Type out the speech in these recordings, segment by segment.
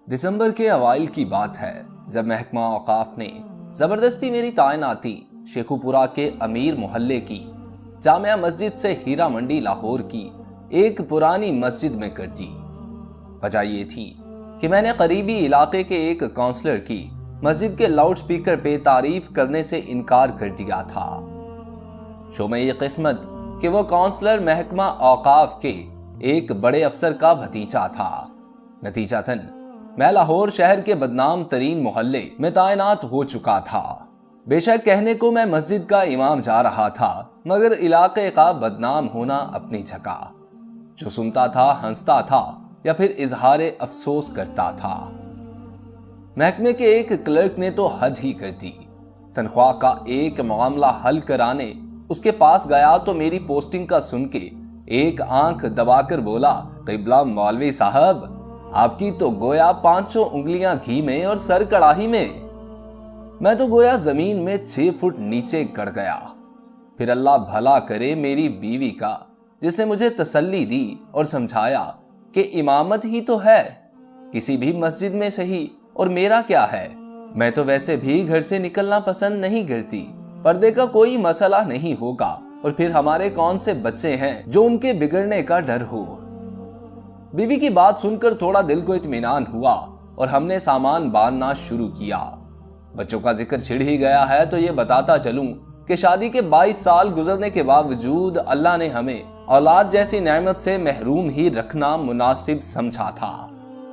دسمبر کے اوائل کی بات ہے جب محکمہ اوقاف نے زبردستی میری تعیناتی شیخو پورہ کے امیر محلے کی جامعہ مسجد سے ہیرا منڈی لاہور کی ایک پرانی مسجد میں کر دی۔ وجہ یہ تھی کہ میں نے قریبی علاقے کے ایک کونسلر کی مسجد کے لاؤڈ سپیکر پہ تعریف کرنے سے انکار کر دیا تھا۔ شو میں یہ قسمت کہ وہ کونسلر محکمہ اوقاف کے ایک بڑے افسر کا بھتیجا تھا۔ نتیجتاً میں لاہور شہر کے بدنام ترین محلے میں تعینات ہو چکا تھا۔ بے شک کہنے کو میں مسجد کا امام جا رہا تھا، مگر علاقے کا بدنام ہونا اپنی جگہ۔ جو سنتا تھا ہنستا تھا یا پھر اظہار افسوس کرتا تھا۔ محکمے کے ایک کلرک نے تو حد ہی کر دی۔ تنخواہ کا ایک معاملہ حل کرانے اس کے پاس گیا تو میری پوسٹنگ کا سن کے ایک آنکھ دبا کر بولا، قبلہ مولوی صاحب، آپ کی تو گویا 500 انگلیاں گھی میں اور سر کڑاہی میں۔ میں تو گویا زمین میں 6 فٹ نیچے گڑ گیا۔ پھر اللہ بھلا کرے میری بیوی کا، جس نے مجھے تسلی دی اور سمجھایا کہ امامت ہی تو ہے، کسی بھی مسجد میں صحیح، اور میرا کیا ہے، میں تو ویسے بھی گھر سے نکلنا پسند نہیں کرتی، پردے کا کوئی مسئلہ نہیں ہوگا، اور پھر ہمارے کون سے بچے ہیں جو ان کے بگڑنے کا ڈر ہو۔ بیوی کی بات سن کر تھوڑا دل کو اطمینان ہوا اور ہم نے سامان باندھنا شروع کیا۔ بچوں کا ذکر چھڑ ہی گیا ہے تو یہ بتاتا چلوں کہ شادی کے 22 سال گزرنے کے باوجود اللہ نے ہمیں اولاد جیسی نعمت سے محروم ہی رکھنا مناسب سمجھا تھا۔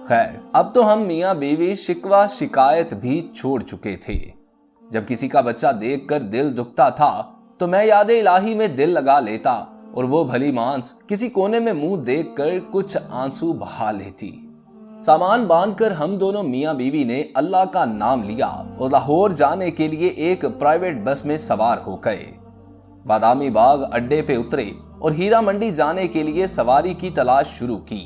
خیر، اب تو ہم میاں بیوی شکوہ شکایت بھی چھوڑ چکے تھے۔ جب کسی کا بچہ دیکھ کر دل دکھتا تھا تو میں یاد الہی میں دل لگا لیتا اور وہ بھلی مانس کسی کونے میں منہ دیکھ کر کچھ آنسو بہا لیتی۔ سامان باندھ کر ہم دونوں میاں بیوی نے اللہ کا نام لیا اور لاہور جانے کے لیے ایک پرائیویٹ بس میں سوار ہو گئے۔ بادامی باغ اڈے پہ اترے اور ہیرا منڈی جانے کے لیے سواری کی تلاش شروع کی۔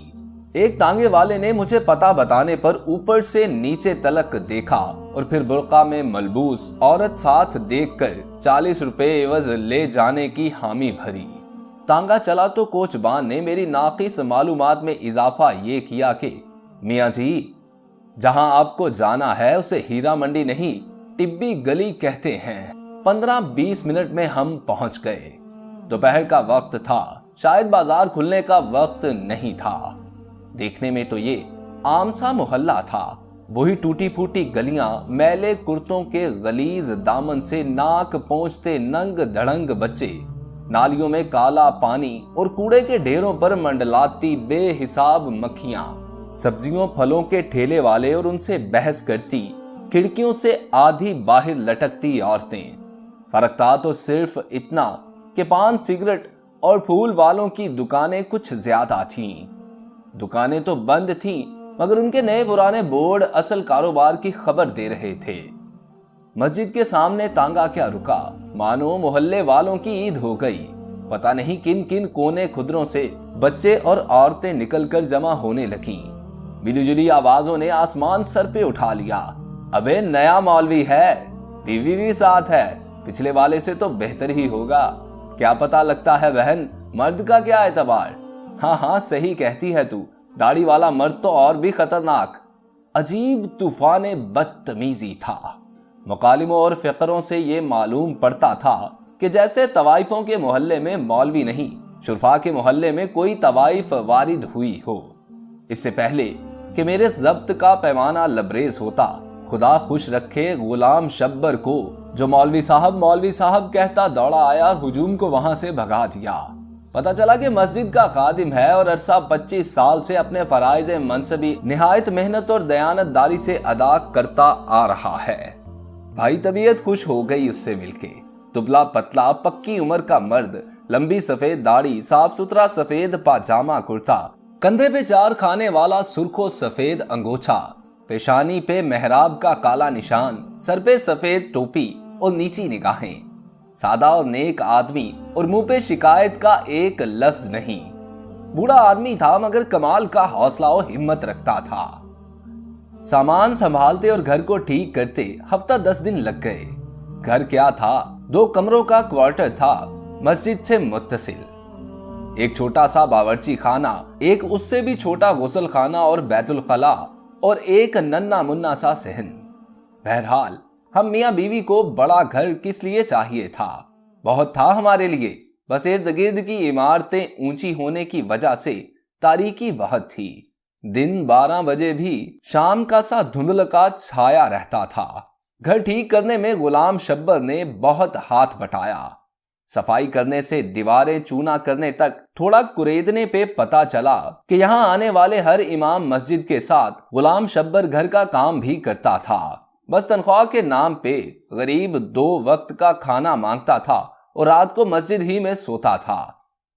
ایک تانگے والے نے مجھے پتہ بتانے پر اوپر سے نیچے تلک دیکھا اور پھر برقع میں ملبوس عورت ساتھ دیکھ کر 40 روپے عوض لے جانے کی حامی بھری۔ تانگا چلا تو کوچ بان نے میری ناقص معلومات میں اضافہ یہ کیا کہ میاں جی، جہاں آپ کو جانا ہے اسے ہیرا منڈی نہیں، ٹبی گلی کہتے ہیں۔ 15-20 منٹ میں ہم پہنچ گئے۔ دوپہر کا وقت تھا، شاید بازار کھلنے کا وقت نہیں تھا۔ دیکھنے میں تو یہ عام سا محلہ تھا، وہی ٹوٹی پھوٹی گلیاں، میلے کرتوں کے غلیظ دامن سے ناک پہنچتے ننگ دھڑنگ بچے، نالیوں میں کالا پانی اور کوڑے کے ڈھیروں پر منڈلاتی بے حساب مکھیاں، سبزیوں پھلوں کے ٹھیلے والے اور ان سے بحث کرتی، کھڑکیوں سے آدھی باہر لٹکتی عورتیں۔ فرق تھا تو صرف اتنا کہ پان سگریٹ اور پھول والوں کی دکانیں کچھ زیادہ تھیں۔ دکانیں تو بند تھیں مگر ان کے نئے پرانے بورڈ اصل کاروبار کی خبر دے رہے تھے۔ مسجد کے سامنے تانگا کیا رکا، مانو محلے والوں کی عید ہو گئی۔ پتہ نہیں کن کن کونے کھدروں سے بچے اور عورتیں نکل کر جمع ہونے لگیں۔ ملی جلی آوازوں نے آسمان سر پہ اٹھا لیا۔ ابے نیا مولوی ہے، بیوی بھی ساتھ ہے، پچھلے والے سے تو بہتر ہی ہوگا، کیا پتہ لگتا ہے بہن، مرد کا کیا اعتبار۔ ہاں صحیح کہتی ہے تو، داڑھی والا مرد تو اور بھی خطرناک۔ عجیب طوفان بدتمیزی تھا۔ مکالموں اور فقروں سے یہ معلوم پڑتا تھا کہ جیسے طوائفوں کے محلے میں مولوی نہیں، شرفاء کے محلے میں کوئی طوائف وارد ہوئی ہو۔ اس سے پہلے کہ میرے ضبط کا پیمانہ لبریز ہوتا، خدا خوش رکھے غلام شبر کو جو مولوی صاحب کہتا دوڑا آیا، ہجوم کو وہاں سے بھگا دیا۔ پتہ چلا کہ مسجد کا خادم ہے اور عرصہ 25 سال سے اپنے فرائض منصبی نہایت محنت اور دیانت داری سے ادا کرتا آ رہا ہے۔ بھائی طبیعت خوش ہو گئی اس سے مل کے۔ دبلا پتلا پکی عمر کا مرد، لمبی سفید داڑھی، صاف ستھرا سفید پاجامہ کرتا، کندھے پہ 4 کھانے والا سرخ و سفید انگوچھا، پیشانی پہ محراب کا کالا نشان، سر پہ سفید ٹوپی اور نیچی نگاہیں، سادہ اور نیک آدمی اور منہ پہ شکایت کا ایک لفظ نہیں۔ بوڑھا آدمی تھا مگر کمال کا حوصلہ و ہمت رکھتا تھا۔ سامان سنبھالتے اور گھر کو ٹھیک کرتے ہفتہ 10 دن لگ گئے۔ گھر کیا تھا، 2 کمروں کا کوارٹر تھا، مسجد سے متصل۔ ایک چھوٹا سا باورچی خانہ، ایک اس سے بھی چھوٹا غسل خانہ اور بیت الخلاء، और एक नन्ना मुन्ना सा सहन। बहरहाल हम मियाँ बीवी को बड़ा घर किस लिए चाहिए था, बहुत था हमारे लिए, बस इर्द गिर्द की इमारतें ऊंची होने की वजह से तारीकी बहुत थी। दिन 12 बजे भी शाम का सा धुंधल का छाया रहता था। घर ठीक करने में गुलाम शब्बर ने बहुत हाथ बटाया। सफाई करने से दीवारें चूना करने तक थोड़ा कुरेदने पे पता चला कि यहाँ आने वाले हर इमाम मस्जिद के साथ गुलाम शब्बर घर का काम भी करता था। बस तनख्वाह के नाम पे गरीब 2 वक्त का खाना मांगता था और रात को मस्जिद ही में सोता था।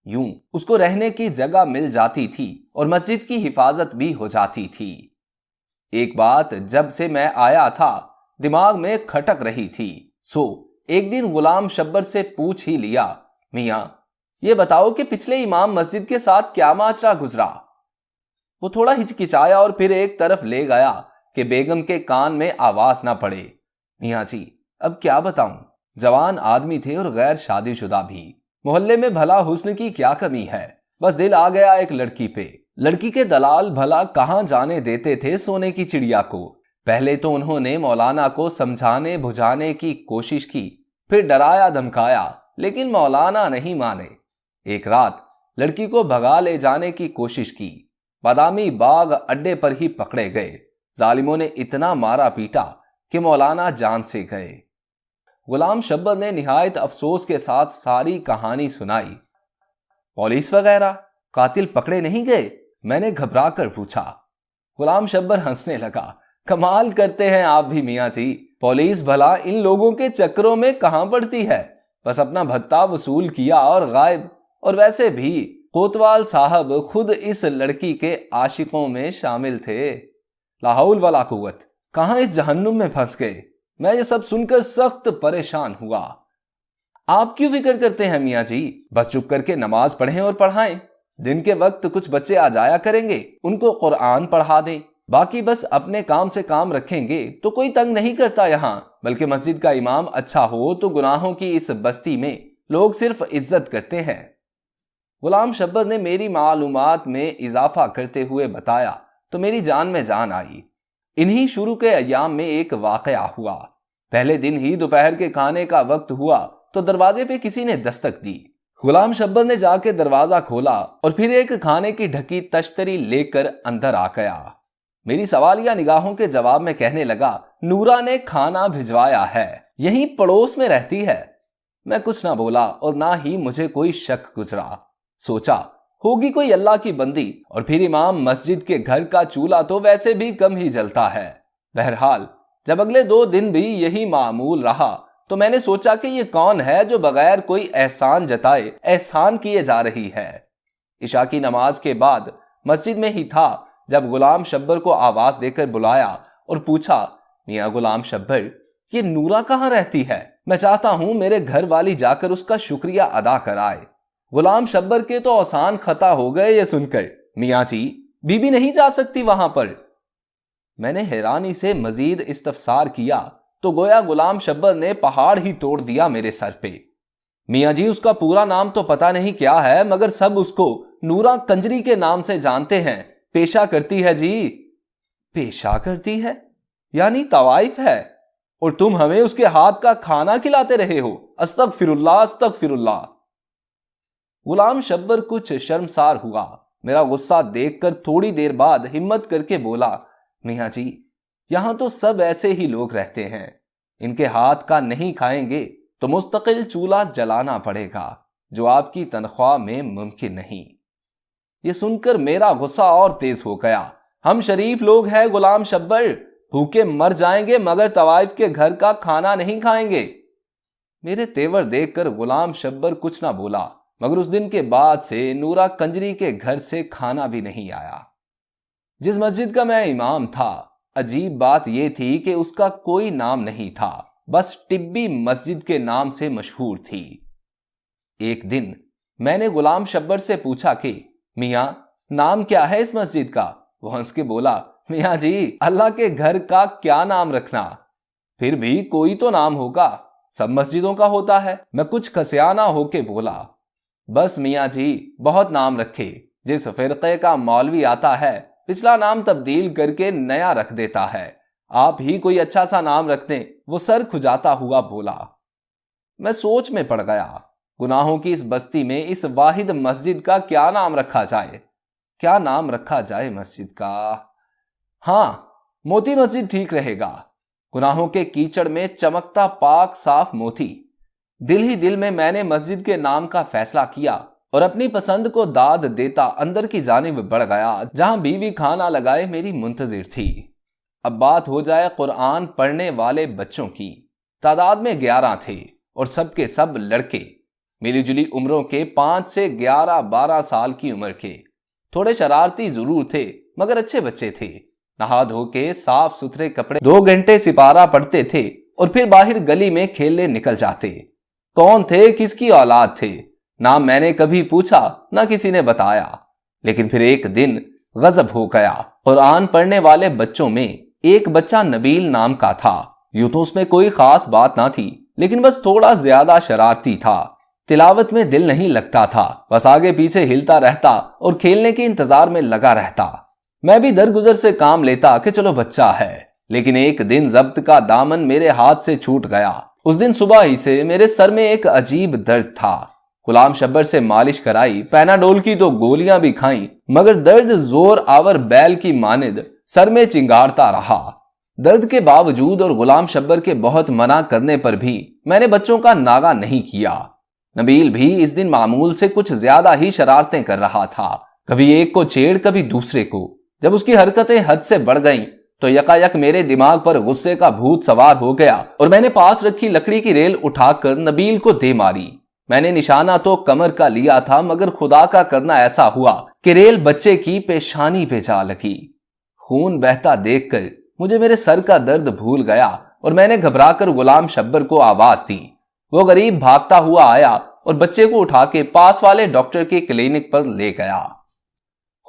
यूं उसको रहने की जगह मिल जाती थी और मस्जिद की हिफाजत भी हो जाती थी। एक बात जब से मैं आया था दिमाग में खटक रही थी, सो एक दिन गुलाम शब्बर से पूछ ही लिया, मियाँ ये बताओ कि पिछले इमाम मस्जिद के साथ क्या माजरा गुजरा। वो थोड़ा हिचकिचाया और फिर एक तरफ ले गया कि बेगम के कान में आवाज ना पड़े। मियाँ जी अब क्या बताऊं, जवान आदमी थे और गैर शादीशुदा भी। मोहल्ले में भला हुस्न की क्या कमी है, बस दिल आ गया एक लड़की पे। लड़की के दलाल भला कहां जाने देते थे सोने की चिड़िया को। पहले तो उन्होंने मौलाना को समझाने बुझाने की कोशिश की, फिर डराया धमकाया, लेकिन मौलाना नहीं माने। एक रात लड़की को भगा ले जाने की कोशिश की, बादामी बाग अड्डे पर ही पकड़े गए। जालिमों ने इतना मारा पीटा कि मौलाना जान से गए। गुलाम शब्बर ने निहायत अफसोस के साथ सारी कहानी सुनाई। पुलिस वगैरह कातिल पकड़े नहीं गए, मैंने घबरा कर पूछा। गुलाम शब्बर हंसने लगा, कमाल करते हैं आप भी मियाँ जी, पुलिस भला इन लोगों के चक्करों में कहां पड़ती है, बस अपना भत्ता वसूल किया और गायब। और वैसे भी कोतवाल साहब खुद इस लड़की के आशिकों में शामिल थे। ला हौल वला कुव्वत, कहां इस जहन्नुम में फंस गए। मैं ये सब सुनकर सख्त परेशान हुआ। आप क्यों फिक्र करते हैं मियाँ जी, बस चुप करके नमाज पढ़ें और पढ़ाएं। दिन के वक्त कुछ बच्चे आ जाया करेंगे, उनको कुरान पढ़ा दें। बाकी बस अपने काम से काम रखेंगे तो कोई तंग नहीं करता यहाँ, बल्कि मस्जिद का इमाम अच्छा हो तो गुनाहों की इस बस्ती में लोग सिर्फ इज्जत करते हैं। गुलाम शब्बर ने मेरी मालूमात में इजाफा करते हुए बताया तो मेरी जान में जान आई। इन्हीं शुरू के अय्याम में एक वाकया हुआ। पहले दिन ही दोपहर के खाने का वक्त हुआ तो दरवाजे पे किसी ने दस्तक दी। गुलाम शब्बर ने जाके दरवाजा खोला और फिर एक खाने की ढकी तश्तरी लेकर अंदर आ गया। मेरी सवालिया निगाहों के जवाब में कहने लगा, नूरा ने खाना भिजवाया है, यहीं पड़ोस में रहती है। मैं कुछ ना बोला और ना ही मुझे कोई शक गुजरा। सोचा होगी कोई अल्लाह की बंदी, और फिर इमाम मस्जिद के घर का चूल्हा तो वैसे भी कम ही जलता है। बहरहाल जब अगले 2 दिन भी यही मामूल रहा तो मैंने सोचा कि ये कौन है जो बगैर कोई एहसान जताए एहसान किए जा रही है। इशा की नमाज के बाद मस्जिद में ही था जब गुलाम शब्बर को आवाज देकर बुलाया और पूछा, मियाँ गुलाम शब्बर ये नूरा कहाँ रहती है, मैं चाहता हूं मेरे घर वाली जाकर उसका शुक्रिया अदा कराए। गुलाम शब्बर के तो आसान खता हो गए ये सुनकर, मियाँ जी बीबी नहीं जा सकती वहां पर। मैंने हैरानी से मजीद इस्तफसार किया तो गोया गुलाम शब्बर ने पहाड़ ही तोड़ दिया मेरे सर पे। मियाँ जी उसका पूरा नाम तो पता नहीं क्या है, मगर सब उसको नूरा कंजरी के नाम से जानते हैं। पेशा करती है जी। पेशा करती है यानी तवाइफ है, और तुम हमें उसके हाथ का खाना खिलाते रहे हो। अस्तगफिरुल्लाह अस्तगफिरुल्लाह। गुलाम शब्बर कुछ शर्मसार हुआ। मेरा गुस्सा देखकर थोड़ी देर बाद हिम्मत करके बोला, मियाँ जी यहां तो सब ऐसे ही लोग रहते हैं, इनके हाथ का नहीं खाएंगे तो मुस्तकिल चूल्हा जलाना पड़ेगा, जो आपकी तनख्वाह में मुमकिन नहीं। ये सुनकर मेरा गुस्सा और तेज हो गया। हम शरीफ लोग हैं गुलाम शब्बर, भूखे मर जाएंगे मगर तवाइफ के घर का खाना नहीं खाएंगे। मेरे तेवर देखकर गुलाम शब्बर कुछ ना बोला, मगर उस दिन के बाद से नूरा कंजरी के घर से खाना भी नहीं आया। जिस मस्जिद का मैं इमाम था, अजीब बात यह थी कि उसका कोई नाम नहीं था, बस टिब्बी मस्जिद के नाम से मशहूर थी। एक दिन मैंने गुलाम शब्बर से पूछा कि मियाँ नाम क्या है इस मस्जिद का। वो हंस के बोला, मियाँ जी अल्लाह के घर का क्या नाम रखना, फिर भी कोई तो नाम होगा, सब मस्जिदों का होता है। मैं कुछ खसियाना होके बोला, बस मियाँ जी बहुत नाम रखे, जिस फिरके का मौलवी आता है پچھلا نام تبدیل کر کے نیا رکھ دیتا ہے۔ آپ ہی کوئی اچھا سا نام رکھ دیں۔ وہ سر کھجاتا ہوا بولا۔ میں سوچ میں پڑ گیا، گناہوں کی اس بستی میں اس واحد مسجد کا کیا نام رکھا جائے؟ کیا نام رکھا جائے مسجد کا؟ ہاں، موتی مسجد ٹھیک رہے گا۔ گناہوں کے کیچڑ میں چمکتا پاک صاف موتی۔ دل ہی دل میں نے مسجد کے نام کا فیصلہ کیا اور اپنی پسند کو داد دیتا اندر کی جانب بڑھ گیا، جہاں بیوی کھانا لگائے میری منتظر تھی۔ اب بات ہو جائے قرآن پڑھنے والے بچوں کی۔ تعداد میں 11 تھے اور سب کے سب لڑکے، ملی جلی عمروں کے، 5 سے 11-12 سال کی عمر کے۔ تھوڑے شرارتی ضرور تھے مگر اچھے بچے تھے۔ نہا دھو کے صاف ستھرے کپڑے 2 گھنٹے سپارہ پڑھتے تھے اور پھر باہر گلی میں کھیلنے نکل جاتے۔ کون تھے، کس کی اولاد تھے، نہ میں نے کبھی پوچھا نہ کسی نے بتایا۔ لیکن پھر ایک دن غضب ہو گیا۔ قرآن پڑھنے والے بچوں میں ایک بچہ نبیل نام کا تھا۔ یوں تو اس میں کوئی خاص بات نہ تھی، لیکن بس تھوڑا زیادہ شرارتی تھا۔ تلاوت میں دل نہیں لگتا تھا، بس آگے پیچھے ہلتا رہتا اور کھیلنے کے انتظار میں لگا رہتا۔ میں بھی درگزر سے کام لیتا کہ چلو بچہ ہے، لیکن ایک دن ضبط کا دامن میرے ہاتھ سے چھوٹ گیا۔ اس دن صبح ہی سے میرے سر میں ایک عجیب درد تھا۔ غلام شبر سے مالش کرائی، پیناڈول کی 2 گولیاں بھی کھائیں، مگر درد زور آور بیل کی مانند سر میں چنگاڑتا رہا۔ درد کے باوجود اور غلام شبر کے بہت منع کرنے پر بھی میں نے بچوں کا ناغہ نہیں کیا۔ نبیل بھی اس دن معمول سے کچھ زیادہ ہی شرارتیں کر رہا تھا، کبھی ایک کو چھیڑ کبھی دوسرے کو۔ جب اس کی حرکتیں حد سے بڑھ گئیں تو یکایک میرے دماغ پر غصے کا بھوت سوار ہو گیا اور میں نے پاس رکھی لکڑی کی ریل اٹھا کر نبیل کو دے ماری۔ میں نے نشانہ تو کمر کا لیا تھا، مگر خدا کا کرنا ایسا ہوا کہ ریل بچے کی پیشانی پہ جا لگی۔ خون بہتا دیکھ کر مجھے میرے سر کا درد بھول گیا اور میں نے گھبرا کر غلام شبر کو آواز دی۔ وہ غریب بھاگتا ہوا آیا اور بچے کو اٹھا کے پاس والے ڈاکٹر کے کلینک پر لے گیا۔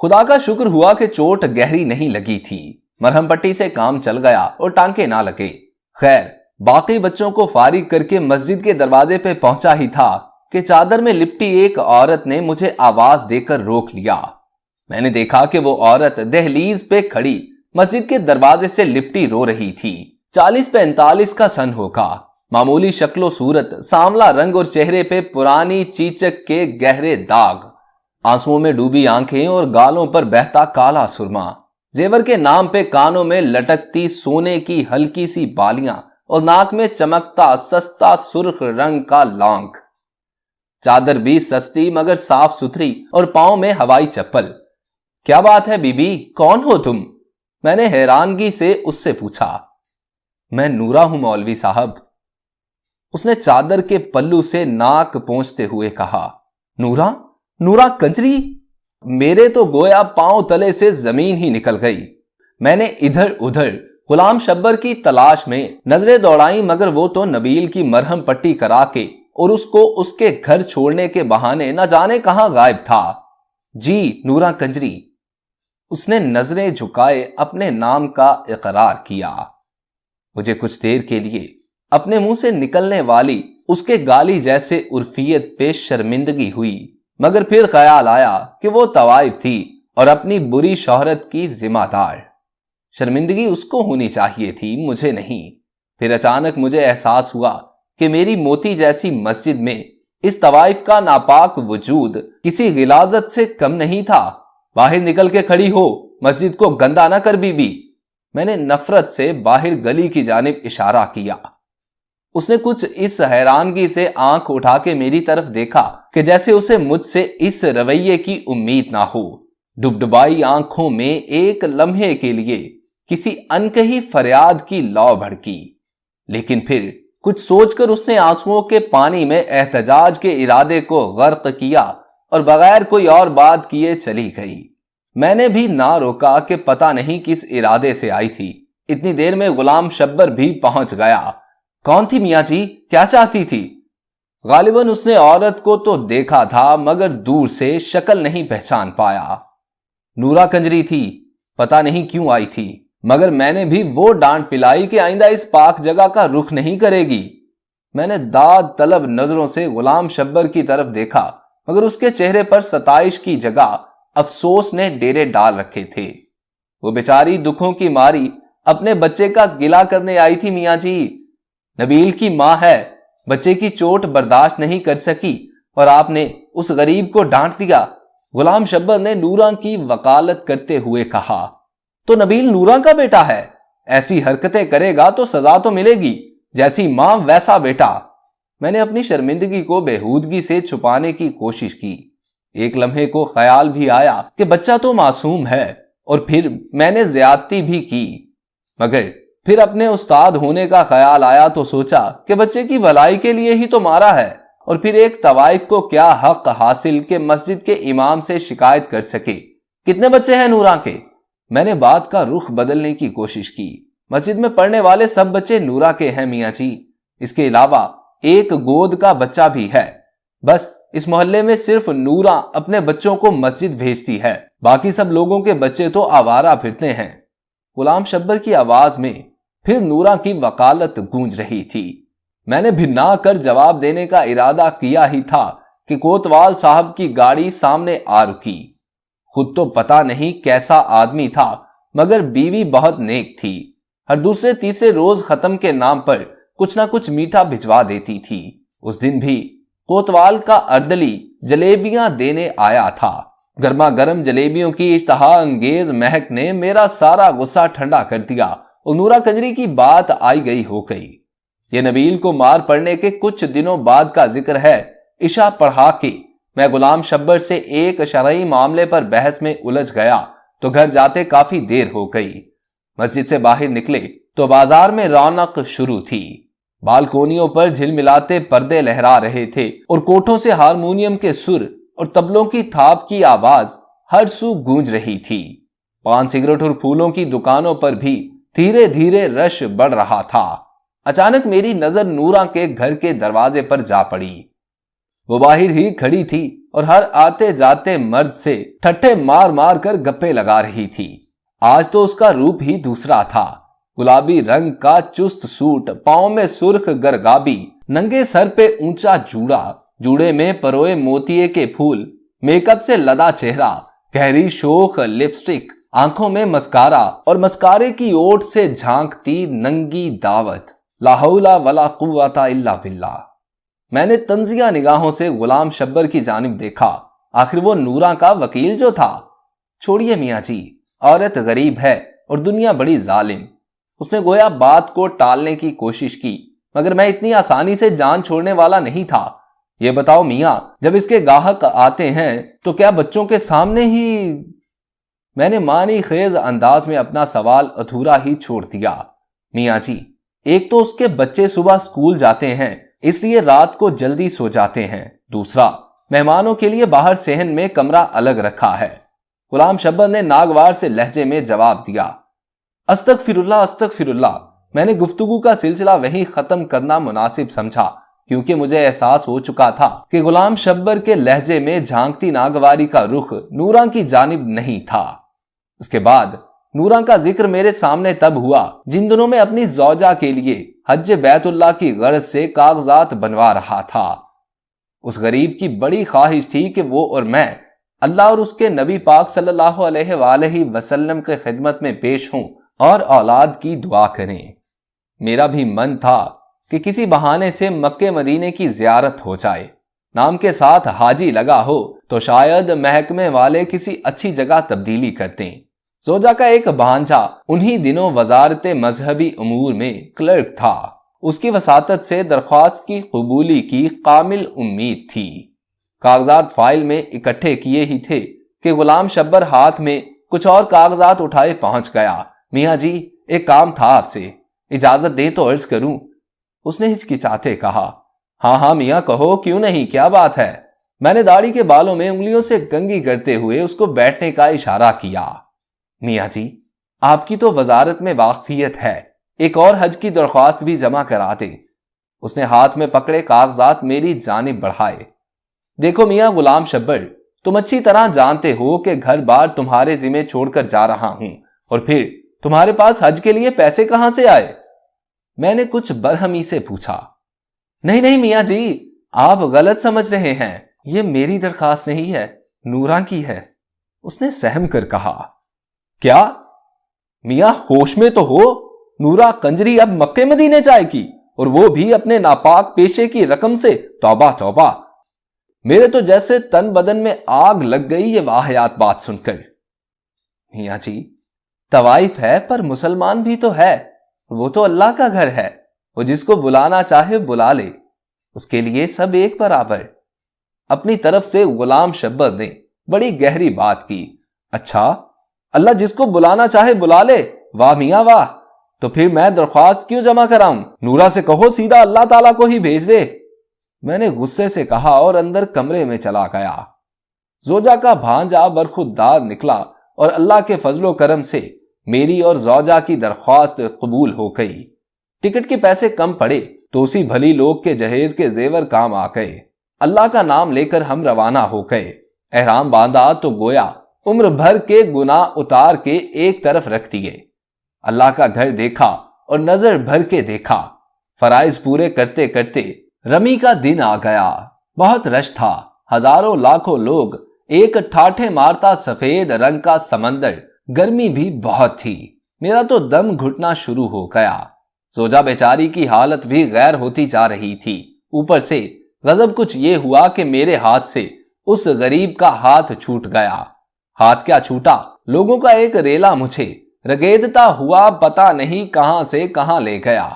خدا کا شکر ہوا کہ چوٹ گہری نہیں لگی تھی، مرہم پٹی سے کام چل گیا اور ٹانکے نہ لگے۔ خیر، باقی بچوں کو فارغ کر کے مسجد کے دروازے پہ پہنچا ہی تھا کہ چادر میں لپٹی ایک عورت نے مجھے آواز دے کر روک لیا۔ میں نے دیکھا کہ وہ عورت دہلیز پہ کھڑی مسجد کے دروازے سے لپٹی رو رہی تھی۔ 40-45 کا سن ہوگا، معمولی شکل و صورت، سانولا رنگ اور چہرے پہ پرانی چیچک کے گہرے داغ، آنسوؤں میں ڈوبی آنکھیں اور گالوں پر بہتا کالا سرما، زیور کے نام پہ کانوں میں لٹکتی سونے کی ہلکی سی بالیاں اور ناک میں چمکتا سستا سرخ رنگ کا لانگ۔ چادر بھی سستی مگر صاف ستھری اور پاؤں میں ہوائی چپل۔ کیا بات ہے بی بی، کون ہو تم؟ میں نے حیرانگی سے اس سے پوچھا۔ میں نورا ہوں مولوی صاحب، اس نے چادر کے پلو سے ناک پونچھتے ہوئے کہا۔ نورا؟ نورا کنجری؟ میرے تو گویا پاؤں تلے سے زمین ہی نکل گئی۔ میں نے ادھر ادھر غلام شبر کی تلاش میں نظریں دوڑائیں، مگر وہ تو نبیل کی مرہم پٹی کرا کے اور اس کو اس کے گھر چھوڑنے کے بہانے نہ جانے کہاں غائب تھا۔ جی نورا کنجری، اس نے نظریں جھکائے اپنے نام کا اقرار کیا۔ مجھے کچھ دیر کے لیے اپنے منہ سے نکلنے والی اس کے گالی جیسے عرفیت پہ شرمندگی ہوئی، مگر پھر خیال آیا کہ وہ طوائف تھی اور اپنی بری شہرت کی ذمہ دار۔ شرمندگی اس کو ہونی چاہیے تھی، مجھے نہیں۔ پھر اچانک مجھے احساس ہوا کہ میری موتی جیسی مسجد میں اس طوائف کا ناپاک وجود کسی غلاظت سے کم نہیں تھا۔ باہر نکل کے کھڑی ہو، مسجد کو گندا نہ کر بی بی۔ میں نے نفرت سے باہر گلی کی جانب اشارہ کیا۔ اس نے کچھ اس حیرانگی سے آنکھ اٹھا کے میری طرف دیکھا کہ جیسے اسے مجھ سے اس رویے کی امید نہ ہو۔ ڈبڈبائی آنکھوں میں ایک لمحے کے لیے کسی انکہی فریاد کی لو بھڑکی، لیکن پھر کچھ سوچ کر اس نے آنسوؤں کے پانی میں احتجاج کے ارادے کو غرق کیا اور بغیر کوئی اور بات کیے چلی گئی۔ میں نے بھی نہ روکا کہ پتہ نہیں کس ارادے سے آئی تھی۔ اتنی دیر میں غلام شبر بھی پہنچ گیا۔ کون تھی میاں جی، کیا چاہتی تھی؟ غالباً اس نے عورت کو تو دیکھا تھا مگر دور سے شکل نہیں پہچان پایا۔ نورا کنجری تھی، پتہ نہیں کیوں آئی تھی، مگر میں نے بھی وہ ڈانٹ پلائی کہ آئندہ اس پاک جگہ کا رخ نہیں کرے گی۔ میں نے داد طلب نظروں سے غلام شبر کی طرف دیکھا، مگر اس کے چہرے پر ستائش کی جگہ افسوس نے ڈیرے ڈال رکھے تھے۔ वो बेचारी दुखों की मारी अपने बच्चे का गिला करने आई थी मियाँ जी। नबील की माँ है, बच्चे की चोट बर्दाश्त नहीं कर सकी और आपने उस गरीब को डांट दिया। गुलाम शब्बर ने नूरा की वकालत करते हुए कहा। तो नबील नूरा का बेटा है, ऐसी हरकतें करेगा तो सजा तो मिलेगी, जैसी मां वैसा बेटा। मैंने अपनी शर्मिंदगी को बेहूदगी से छुपाने की कोशिश की। एक लम्हे को ख्याल भी आया कि बच्चा तो मासूम है, और फिर मैंने ज्यादती भी की। मगर फिर अपने उस्ताद होने का ख्याल आया तो सोचा कि बच्चे की भलाई के लिए ही तो मारा है, और फिर एक तवाइफ को क्या हक हासिल के मस्जिद के इमाम से शिकायत कर सके। कितने बच्चे हैं नूरा के? मैंने बात का रुख बदलने की कोशिश की। मस्जिद में पढ़ने वाले सब बच्चे नूरा के हैं मियाँ जी। इसके अलावा एक गोद का बच्चा भी है। बस इस मोहल्ले में सिर्फ नूरा अपने बच्चों को मस्जिद भेजती है, बाकी सब लोगों के बच्चे तो आवारा फिरते हैं। गुलाम शब्बर की आवाज में फिर नूरा की वकालत गूंज रही थी। मैंने भिन्ना कर जवाब देने का इरादा किया ही था कि कोतवाल साहब की गाड़ी सामने आ रुकी। खुद तो पता नहीं कैसा आदमी था, मगर बीवी बहुत नेक थी। हर दूसरे तीसरे रोज खत्म के नाम पर कुछ ना कुछ मीठा भिजवा देती थी। उस दिन भी कोतवाल का अर्दली जलेबियां देने आया था। गर्मा गर्म जलेबियों की इश्तहा अंगेज महक ने मेरा सारा गुस्सा ठंडा कर दिया और नूरा कंजरी की बात आई गई हो गई। ये नबील को मार पड़ने के कुछ दिनों बाद का जिक्र है। इशा पढ़ा के मैं गुलाम शब्बर से एक शरई मामले पर बहस में उलझ गया तो घर जाते काफी देर हो गई। मस्जिद से बाहर निकले तो बाजार में रौनक शुरू थी। बालकोनियों पर झिलमिलाते पर्दे लहरा रहे थे और कोठों से हारमोनियम के सुर और तबलों की थाप की आवाज हर सू गूंज रही थी। पान सिगरेट और फूलों की दुकानों पर भी धीरे धीरे रश बढ़ रहा था। अचानक मेरी नजर नूरा के घर के दरवाजे पर जा पड़ी। वो बाहर ही खड़ी थी और हर आते जाते मर्द से ठट्ठे मार मार कर गप्पे लगा रही थी। आज तो उसका रूप ही दूसरा था। गुलाबी रंग का चुस्त सूट, पांव में सुर्ख गरगाबी, नंगे सर पे ऊंचा जूड़ा, जूड़े में परोए मोतिये के फूल, मेकअप से लदा चेहरा, गहरी शोख लिपस्टिक, आंखों में मस्कारा और मस्कारे की ओट से झांकती नंगी दावत। ला हौला वला कुव्वता इल्ला बिल्लाह। मैंने तंजिया निगाहों से गुलाम शब्बर की जानिब देखा। आखिर वो नूरा का वकील जो था। छोड़िए मियाँ जी, औरत गरीब है और दुनिया बड़ी जालिम। उसने गोया बात को टालने की कोशिश की, मगर मैं इतनी आसानी से जान छोड़ने वाला नहीं था। ये बताओ मियाँ, जब इसके गाहक आते हैं तो क्या बच्चों के सामने ही? मैंने मानी खेज अंदाज में अपना सवाल अधूरा ही छोड़ दिया। मियाँ जी, एक तो उसके बच्चे सुबह स्कूल जाते हैं, इसलिए रात को जल्दी सो जाते हैं। दूसरा, मेहमानों के लिए बाहर सेहन में कमरा अलग रखा है। गुलाम शब्बर ने नागवार से लहजे में जवाब दिया। अस्तगफिरुल्लाह अस्तगफिरुल्लाह। मैंने गुफ्तगू का सिलसिला वहीं खत्म करना मुनासिब समझा, क्योंकि मुझे एहसास हो चुका था कि गुलाम शब्बर के लहजे में झांकती नागवारी का रुख नूरा की जानिब नहीं था। उसके बाद नूरा का जिक्र मेरे सामने तब हुआ जिन दिनों में अपनी जौजा के लिए हज बैतुल्लाह की गर्ज से कागजात बनवा रहा था। उस गरीब की बड़ी ख्वाहिश थी कि वो और मैं अल्लाह और उसके नबी पाक सल्लल्लाहु अलैहि वसल्लम के खिदमत में पेश हों और औलाद की दुआ करें। मेरा भी मन था कि किसी बहाने से मक्के मदीने की जियारत हो जाए। नाम के साथ हाजी लगा हो तो शायद महकमे वाले किसी अच्छी जगह तब्दीली करते। जोजा का एक भांजा उन्हीं दिनों वजारत मजहबी उमूर में क्लर्क था। उसकी वसातत से दरख्वास्त की कबूली की कामिल उम्मीद थी। कागजात फाइल में इकट्ठे किए ही थे कि गुलाम शब्बर हाथ में कुछ और कागजात उठाए पहुंच गया। मियाँ जी, एक काम था आपसे, इजाजत दे तो अर्ज करूं? उसने हिचकिचाते कहा। हाँ हाँ मियाँ कहो, क्यों नहीं, क्या बात है? मैंने दाढ़ी के बालों में उंगलियों से कंघी करते हुए उसको बैठने का इशारा किया। मियाँ जी, आपकी तो वजारत में वाकफियत है, एक और हज की दरख्वास्त भी जमा करा दे। उसने हाथ में पकड़े कागजात मेरी जानिब बढ़ाए। देखो मियाँ गुलाम शब्बर, तुम अच्छी तरह जानते हो कि घर बार तुम्हारे जिम्मे छोड़कर जा रहा हूं, और फिर तुम्हारे पास हज के लिए पैसे कहां से आए? मैंने कुछ बरहमी से पूछा। नहीं नहीं मियाँ जी, आप गलत समझ रहे हैं, यह मेरी दरखास्त नहीं है, नूरा की है। उसने सहम कर कहा। क्या? मियां होश में तो हो, नूरा कंजरी अब मक्के मदीने जाएगी, और वो भी अपने नापाक पेशे की रकम से। तौबा तौबा। मेरे तो जैसे तन बदन में आग लग गई ये वाहियात बात सुनकर। मियां जी, तवाइफ है पर मुसलमान भी तो है, वो तो अल्लाह का घर है, वो जिसको बुलाना चाहे बुला ले, उसके लिए सब एक बराबर। अपनी तरफ से गुलाम शब्बर ने बड़ी गहरी बात की। अच्छा, अल्लाह जिसको बुलाना चाहे बुला ले? वाह मियां वाह, तो फिर मैं दरख्वास्त क्यों जमा कराऊं? नूरा से कहो सीधा अल्लाह ताला को ही भेज दे। मैंने गुस्से से कहा और अंदर कमरे में चला गया। जोजा का भांजा बरखुरदार निकला और अल्लाह के फजलो करम से मेरी और जोजा की दरख्वास्त कबूल हो गई। टिकट के पैसे कम पड़े तो उसी भली लोग के जहेज के जेवर काम आ गए। अल्लाह का नाम लेकर हम रवाना हो गए। एहराम बांधा तो गोया उम्र भर के गुनाह उतार के एक तरफ रख दिए। अल्लाह का घर देखा और नजर भर के देखा। फराइज पूरे करते करते रमी का दिन आ गया। बहुत रश था, हजारों लाखों लोग, एक ठाठे मारता सफेद रंग का समंदर, गर्मी भी बहुत थी। मेरा तो दम घुटना शुरू हो गया। जोजा बेचारी की हालत भी गैर होती जा रही थी। ऊपर से गजब कुछ ये हुआ कि मेरे हाथ से उस गरीब का हाथ छूट गया। हाथ क्या छूटा, लोगों का एक रेला मुझे रगेदता हुआ पता नहीं कहां से कहां ले गया।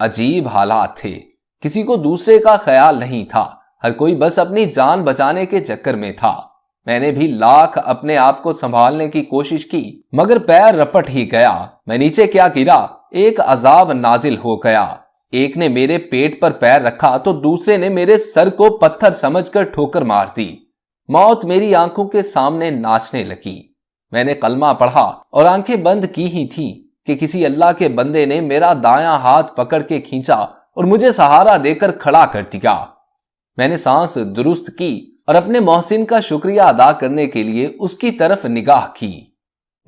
अजीब हालात थे, किसी को दूसरे का ख्याल नहीं था, हर कोई बस अपनी जान बचाने के चक्कर में था। मैंने भी लाख अपने आप को संभालने की कोशिश की, मगर पैर रपट ही गया। मैं नीचे क्या गिरा, एक अजाब नाजिल हो गया। एक ने मेरे पेट पर पैर रखा तो दूसरे ने मेरे सर को पत्थर समझकर ठोकर मार दी। मौत मेरी आंखों के सामने नाचने लगी। मैंने कलमा पढ़ा और आंखें बंद की ही थी कि किसी अल्लाह के बंदे ने मेरा दायां हाथ पकड़ के खींचा और मुझे सहारा देकर खड़ा कर दिया। मैंने सांस दुरुस्त की और अपने मोहसिन का शुक्रिया अदा करने के लिए उसकी तरफ निगाह की।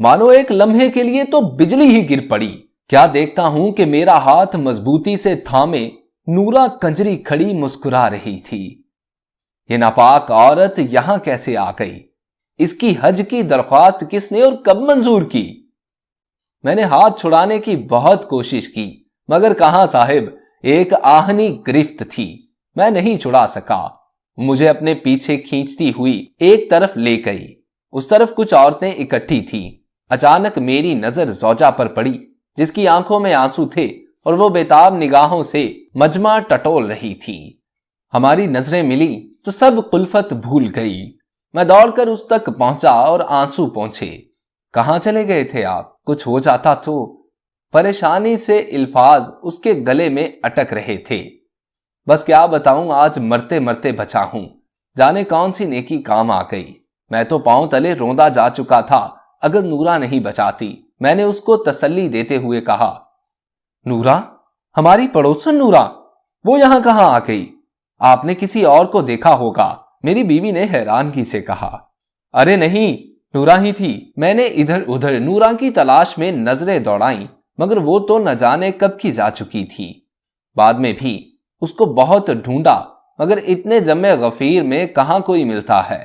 मानो एक लम्हे के लिए तो बिजली ही गिर पड़ी। क्या देखता हूं कि मेरा हाथ मजबूती से थामे नूरा कंजरी खड़ी मुस्कुरा रही थी। ये नापाक औरत यहां कैसे आ गई? इसकी हज की दरख्वास्त किसने और कब मंजूर की? मैंने हाथ छुड़ाने की बहुत कोशिश की, मगर कहां साहिब, एक आहनी गिरफ्त थी, मैं नहीं छुड़ा सका। मुझे अपने पीछे खींचती हुई एक तरफ ले गई। उस तरफ कुछ औरतें इकट्ठी थीं। अचानक मेरी नजर जोजा पर पड़ी, जिसकी आंखों में आंसू थे और वो बेताब निगाहों से मजमा टटोल रही थी। हमारी नजरें मिली तो सब कुल्फत भूल गई। मैं दौड़कर उस तक पहुंचा और आंसू पहुंचे। कहां चले गए थे आप? कुछ हो जाता तो। परेशानी से इल्फाज उसके गले में अटक रहे थे। बस क्या बताऊं, आज मरते मरते बचा हूं। जाने कौन सी नेकी काम आ गई। मैं तो पांव तले रोंदा जा चुका था अगर नूरा नहीं बचाती। मैंने उसको तसल्ली देते हुए कहा, नूरा, हमारी पड़ोसन नूरा, वो यहां कहां आ गई? आपने किसी और को देखा होगा, मेरी बीवी ने हैरानगी से कहा। अरे नहीं, नूरा ही थी। मैंने इधर उधर नूरा की तलाश में नजरें दौड़ाई, मगर वो तो न जाने कब की जा चुकी थी। बाद में भी उसको बहुत ढूंढा, मगर इतने जमे गफीर में कहां कोई मिलता है।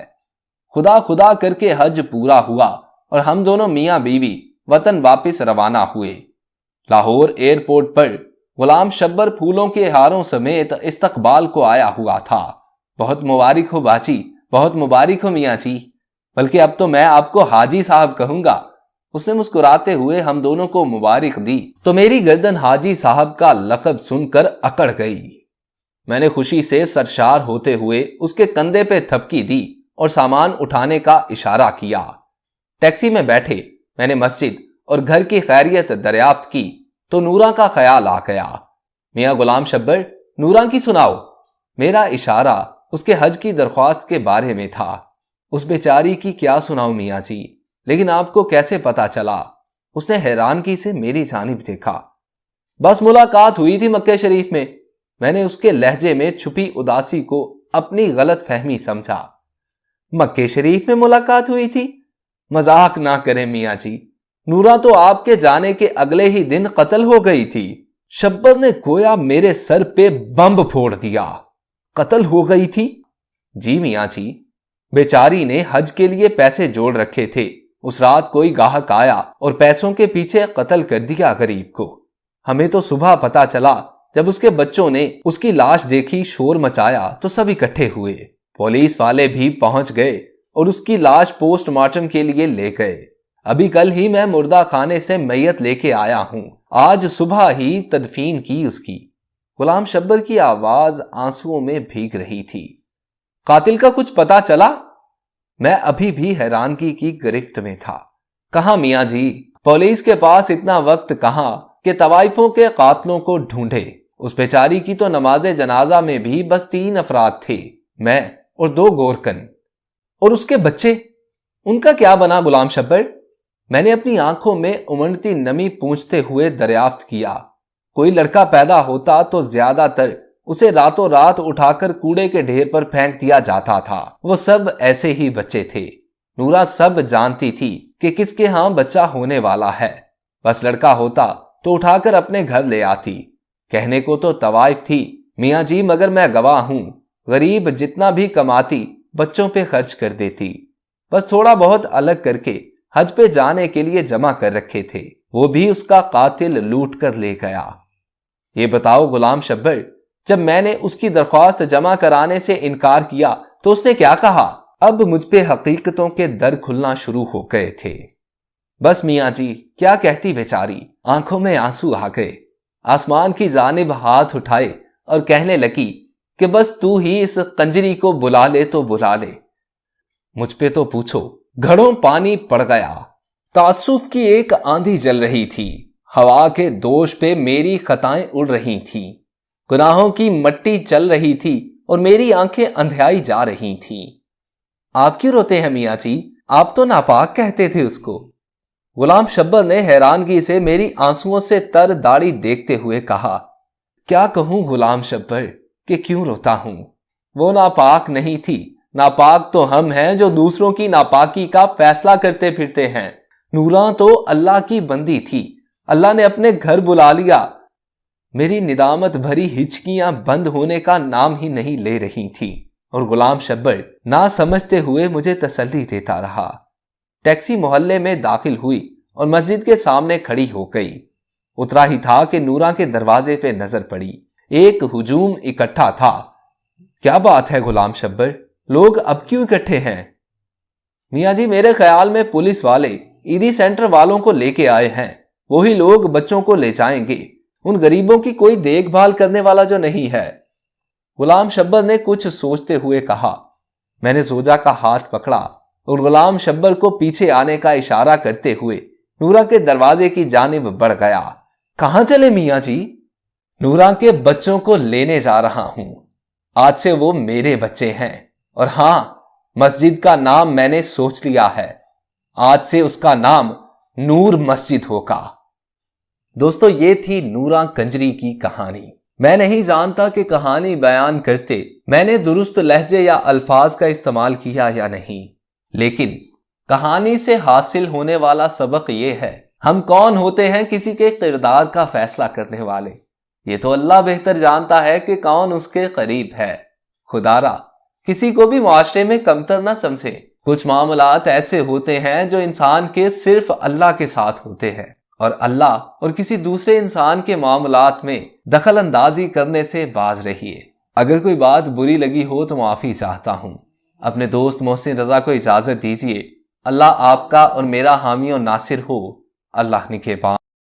खुदा खुदा करके हज पूरा हुआ और हम दोनों मियां बीवी वतन वापस रवाना हुए। लाहौर एयरपोर्ट पर गुलाम शब्बर फूलों के हारों समेत इस्तकबाल को आया हुआ था। बहुत मुबारक हो बाची, बहुत मुबारक हो मियां जी, बल्कि अब तो मैं आपको हाजी साहब कहूंगा। उसने मुस्कुराते हुए हम दोनों को मुबारक दी तो मेरी गर्दन हाजी साहब का लक़ब सुनकर अकड़ गई। मैंने खुशी से सरशार होते हुए उसके कंधे पे थपकी दी और सामान उठाने का इशारा किया। टैक्सी में बैठे मैंने मस्जिद और घर की खैरियत दरियाफ्त की तो नूरा का ख्याल आ गया। मियां गुलाम शब्बर, नूरा की सुनाओ। मेरा इशारा उसके हज की दरख्वास्त के बारे में था। उस बेचारी की क्या सुनाऊं मियां जी, लेकिन आपको कैसे पता चला? उसने हैरानगी से मेरी जानिब देखा। बस मुलाकात हुई थी मक्के शरीफ में। मैंने उसके लहजे में छुपी उदासी को अपनी गलत फहमी समझा। मक्के शरीफ में मुलाकात हुई थी? मजाक ना करें मियां जी, नूरा तो आपके जाने के अगले ही दिन कत्ल हो गई थी। शब्बर ने गोया मेरे सर पे बम फोड़ दिया। कत्ल हो गई थी? जी मियां जी, बेचारी ने हज के लिए पैसे जोड़ रखे थे, उस रात कोई गाहक आया और पैसों के पीछे कत्ल कर दिया गरीब को। हमें तो सुबह पता चला, जब उसके बच्चों ने उसकी लाश देखी, शोर मचाया तो सब इकट्ठे हुए। पुलिस वाले भी पहुंच गए और उसकी लाश पोस्टमार्टम के लिए ले गए। अभी कल ही मैं मुर्दा खाने से मैयत लेके आया हूं, आज सुबह ही तदफीन की उसकी। गुलाम शब्बर की आवाज आंसुओं में भीग रही थी। कातिल का कुछ पता चला? मैं अभी भी हैरानगी की गिरफ्त में था। कहां मियां जी, पुलिस के पास इतना वक्त कहां कि तवाइफों के कातलों को ढूंढे। उस बेचारी की तो नमाज जनाजा में भी बस 3 अफराद थे, मैं और 2 गोरकन। और उसके बच्चे, उनका क्या बना गुलाम शब्बर? मैंने अपनी आंखों में उमड़ती नमी पूंछते हुए दरियाफ्त किया। कोई लड़का पैदा होता तो ज्यादातर उसे रातों रात उठाकर कूड़े के ढेर पर फेंक दिया जाता था। वो सब ऐसे ही बच्चे थे। नूरा सब जानती थी कि किसके यहां बच्चा होने वाला है। बस लड़का होता तो उठाकर अपने घर ले आती। कहने को तो तवाइफ थी मियाँ जी, मगर मैं गवाह हूं, गरीब जितना भी कमाती बच्चों पे खर्च कर देती। बस थोड़ा बहुत अलग करके हज पे जाने के लिए जमा कर रखे थे, वो भी उसका कातिल लूट कर ले गया। ये बताओ गुलाम शब्बर, जब मैंने उसकी दरख्वास्त जमा कराने से इनकार किया तो उसने क्या कहा? अब मुझ पे हकीकतों के दर खुलना शुरू हो गए थे। बस मियाँ जी, क्या कहती बेचारी, आंखों में आंसू आ गए। आसमान की जानिब हाथ उठाए और कहने लगी कि बस तू ही इस कंजरी को बुला ले तो बुला ले। मुझ पे तो पूछो, घड़ों पानी पड़ गया। तासुफ की एक आंधी चल रही थी, हवा के दोष पे मेरी खताएं उड़ रही थीं, गुनाहों की मट्टी चल रही थी और मेरी आंखें अंधियाई जा रही थीं। आप क्यों रोते हैं मियाँ जी? आप तो नापाक कहते थे उसको। गुलाम शब्बर ने हैरानगी से मेरी आंसुओं से तर दाढ़ी देखते हुए कहा, क्या कहूं गुलाम शब्बर कि क्यों रोता हूं? वो नापाक नहीं थी, नापाक तो हम हैं जो दूसरों की नापाकी का फैसला करते फिरते हैं। नूरा तो अल्लाह की बंदी थी, अल्लाह ने अपने घर बुला लिया। मेरी निदामत भरी हिचकियां बंद होने का नाम ही नहीं ले रही थी और गुलाम शब्बर ना समझते हुए मुझे तसल्ली देता रहा। टैक्सी मोहल्ले में दाखिल हुई और मस्जिद के सामने खड़ी हो गई। उतरा ही था कि नूरा के दरवाजे पे नजर पड़ी। एक हुजूम इकट्ठा था। क्या बात है गुलाम शब्बर, लोग अब क्यों इकट्ठे हैं? मियाँ जी, मेरे ख्याल में पुलिस वाले ईदी सेंटर वालों को लेके आए हैं। वही लोग बच्चों को ले जाएंगे, उन गरीबों की कोई देखभाल करने वाला जो नहीं है। गुलाम शब्बर ने कुछ सोचते हुए कहा। मैंने जोजा का हाथ पकड़ा और गुलाम शब्बर को पीछे आने का इशारा करते हुए नूरा के दरवाजे की जानिब बढ़ गया। कहां चले मियाँ जी? नूरा के बच्चों को लेने जा रहा हूं। आज से वो मेरे बच्चे हैं और हां, मस्जिद का नाम मैंने सोच लिया है। आज से उसका नाम नूर मस्जिद होगा। दोस्तों, ये थी नूरा कंजरी की कहानी। मैं नहीं जानता कि कहानी बयान करते मैंने दुरुस्त लहजे या अल्फाज का इस्तेमाल किया या नहीं, लेकिन कहानी से हासिल होने वाला सबक यह है, हम कौन होते हैं किसी के किरदार का फैसला करने वाले। ये तो अल्लाह बेहतर जानता है कि कौन उसके करीब है। खुदारा किसी को भी मुआशरे में कमतर न समझे। कुछ मामलात ऐसे होते हैं जो इंसान के सिर्फ अल्लाह के साथ होते हैं, और अल्लाह और किसी दूसरे इंसान के मामलात में दखल अंदाजी करने से बाज रहिए। अगर कोई बात बुरी लगी हो तो माफी चाहता हूं। अपने दोस्त मोहसिन रजा को इजाजत दीजिए। अल्लाह आपका और मेरा हामी और नासिर हो। अल्लाह निगहबान।